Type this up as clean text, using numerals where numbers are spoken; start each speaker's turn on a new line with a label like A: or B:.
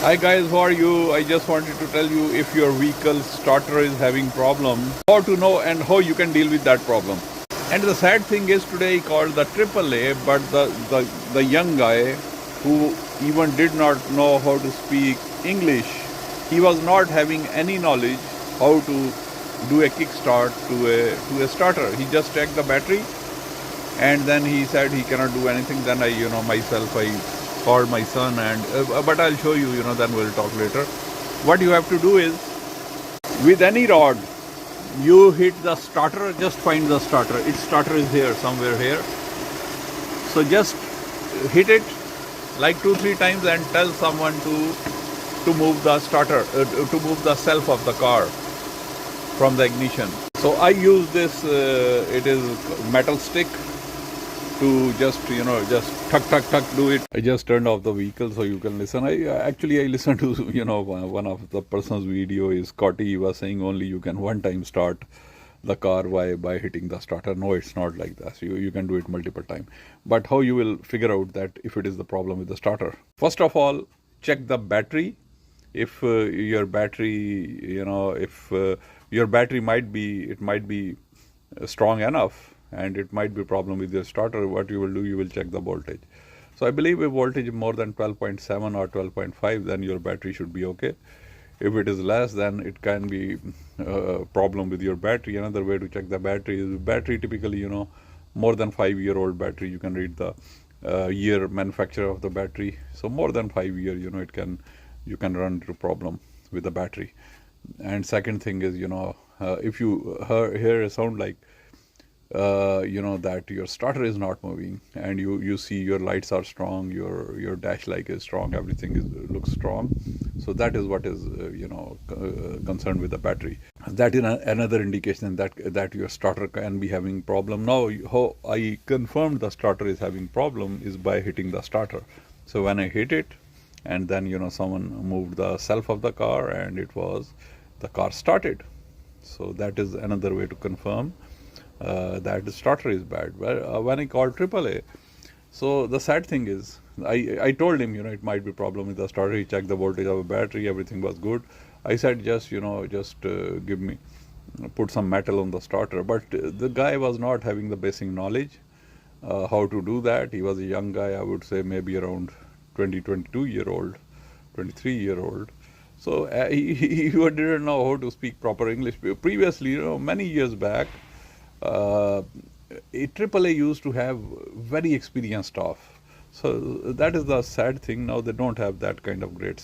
A: Hi guys, how are you? I just wanted to tell you if your vehicle starter is having problem, how to know and how you can deal with that problem. And the sad thing is today he called the AAA, but the young guy who even did not know how to speak English, he was not having any knowledge how to do a kickstart to a starter. He just checked the battery and then he said he cannot do anything. Then I called my son and but I'll show you, then we'll talk later. What you have to do is, with any rod you hit the starter, just find the starter. Its starter is here, somewhere here. So just hit it like 2-3 times and tell someone to move the starter, to move the self of the car from the ignition. So I use this, it is metal stick, to just tuck do it. I just turned off the vehicle so you can listen. I listened to one of the person's video is Scotty. He was saying only you can one time start the car by hitting the starter. No, it's not like that. You can do it multiple times. But how you will figure out that if it is the problem with the starter? First of all, check the battery. If your battery, if your battery might be strong enough, and it might be a problem with your starter, what you will do, you will check the voltage. So I believe if voltage is more than 12.7 or 12.5, then your battery should be okay. If it is less, then it can be a problem with your battery. Another way to check the battery is battery, typically, more than 5-year-old battery, you can read the year manufacturer of the battery. So more than 5 years, you can run into problem with the battery. And second thing is, if you hear a sound like that your starter is not moving, and you see your lights are strong, your dash light is strong, everything looks strong, so that is what is concerned with the battery. That is another indication that your starter can be having problem. Now how I confirmed the starter is having problem is by hitting the starter. So when I hit it, and then someone moved the self of the car, and the car started. So that is another way to confirm that the starter is bad. Well, when I called AAA, so the sad thing is, I told him, it might be problem with the starter. He checked the voltage of the battery, everything was good. I said, just give me, put some metal on the starter. But the guy was not having the basic knowledge how to do that. He was a young guy, I would say maybe around 22-year-old, 23-year-old. So he didn't know how to speak proper English. Previously, many years back, AAA used to have very experienced staff. So that is the sad thing. Now they don't have that kind of great